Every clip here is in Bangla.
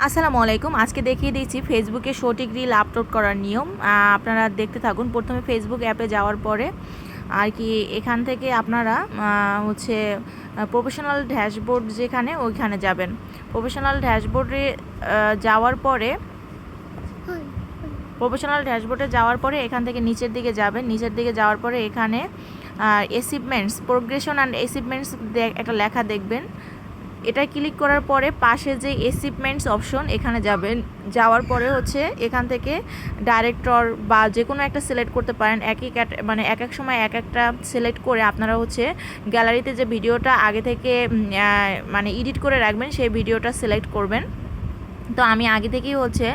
আসসালামু আলাইকুম। আজকে দেখিয়ে দিচ্ছি ফেসবুকে সঠিক রিল আপলোড করার নিয়ম। আপনারা দেখতে থাকুন। প্রথমে ফেসবুক অ্যাপে যাওয়ার পরে আর কি এখান থেকে আপনারা হচ্ছে প্রফেশনাল ড্যাশবোর্ড যেখানে ওইখানে যাবেন। প্রফেশনাল ড্যাশবোর্ডে যাওয়ার পরে এখান থেকে নিচের দিকে যাবেন। নিচের দিকে যাওয়ার পরে এখানে অ্যাচিভমেন্টস, প্রোগ্রেশন অ্যান্ড অ্যাচিভমেন্টস একটা লেখা দেখবেন। এটা ক্লিক করার পরে পাশে যে অ্যাচিভমেন্টস অপশন এখানে যাবেন। যাওয়ার পরে হচ্ছে এখান থেকে ডাইরেক্টর বা যে কোনো একটা সিলেক্ট করতে পারেন। মানে এক এক সময় এক একটা সিলেক্ট করে আপনারা হচ্ছে গ্যালারিতে যে ভিডিওটা আগে থেকে মানে এডিট করে রাখবেন সেই ভিডিওটা সিলেক্ট করবেন। তো আমি আগে থেকেই হচ্ছে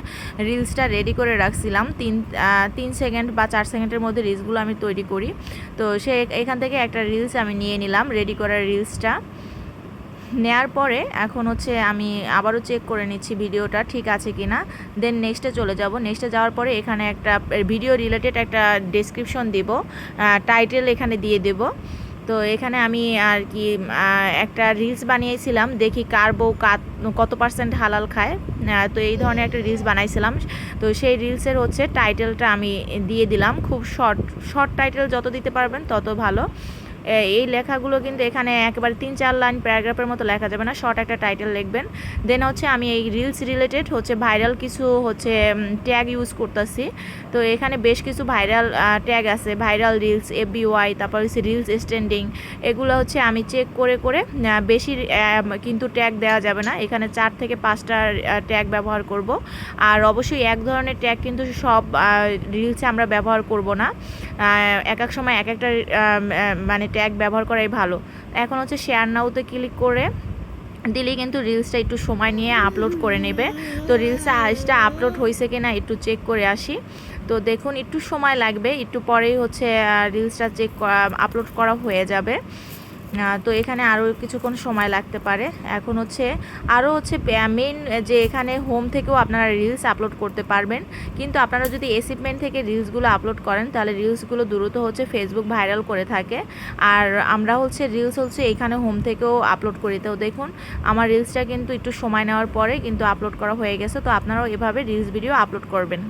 রিলসটা রেডি করে রাখছিলাম। 3 সেকেন্ড বা 4 সেকেন্ডের মধ্যে রিলসগুলো আমি তৈরি করি। তো এখান থেকে একটা রিলস আমি নিয়ে নিলাম, রেডি করার রিলসটা নেয়ার পরে এখন হচ্ছে আমি আবারও চেক করে নিচ্ছি ভিডিওটা ঠিক আছে কি না। দেন নেক্সটে চলে যাব। নেক্সটে যাওয়ার পরে এখানে একটা ভিডিও রিলেটেড একটা ডেসক্রিপশন দিব, টাইটেল এখানে দিয়ে দেব। তো এখানে আমি আর কি একটা রিলস বানিয়েছিলাম, দেখি কার বউ কত পার্সেন্ট হালাল খায়। তো এই ধরনের একটা রিলস বানাইছিলাম। তো সেই রিলসের হচ্ছে টাইটেলটা আমি দিয়ে দিলাম। খুব শর্ট টাইটেল যত দিতে পারবেন তত ভালো। এই লেখাগুলো কিন্তু এখানে একেবারে 3-4 লাইন প্যারাগ্রাফের মতো লেখা যাবে না, শর্ট একটা টাইটেল লিখবেন। দেন হচ্ছে আমি এই রিলস রিলেটেড হচ্ছে ভাইরাল কিছু হচ্ছে ট্যাগ ইউজ করতেছি। তো এখানে বেশ কিছু ভাইরাল ট্যাগ আছে, ভাইরাল রিলস, FBY, তারপর হচ্ছে রিলস স্ট্যান্ডিং। এগুলো হচ্ছে আমি চেক করে বেশি কিন্তু ট্যাগ দেওয়া যাবে না। এখানে 4 থেকে 5টা ট্যাগ ব্যবহার করব। আর অবশ্যই এক ধরনের ট্যাগ কিন্তু সব রিলসে আমরা ব্যবহার করব না। এক এক সময় এক একটা মানে ট্যাগ ব্যবহার করাই ভালো। এখন হচ্ছে শেয়ার নাওতে ক্লিক করে দিলেই কিন্তু রিলসটা একটু সময় নিয়ে আপলোড করে নেবে। তো রিলসটা আপলোড হয়েছে কিনা একটু চেক করে আসি। তো দেখুন একটু সময় লাগবে, একটু পরেই হচ্ছে রিলসটা আপলোড করা হয়ে যাবে। তো এখানে আরও কিছুক্ষণ সময় লাগতে পারে। এখন হচ্ছে আরও হচ্ছে মেন যে এখানে হোম থেকেও আপনারা রিলস আপলোড করতে পারবেন। কিন্তু আপনারা যদি অ্যাচিভমেন্ট থেকে রিলসগুলো আপলোড করেন তাহলে রিলসগুলো দ্রুত হচ্ছে ফেসবুক ভাইরাল করে থাকে। আর আমরা হচ্ছে রিলস হচ্ছে এখানে হোম থেকেও আপলোড করি। তো দেখুন আমার রিলসটা কিন্তু একটু সময় নেওয়ার পরে কিন্তু আপলোড করা হয়ে গেছে। তো আপনারাও এভাবে রিলস ভিডিও আপলোড করবেন।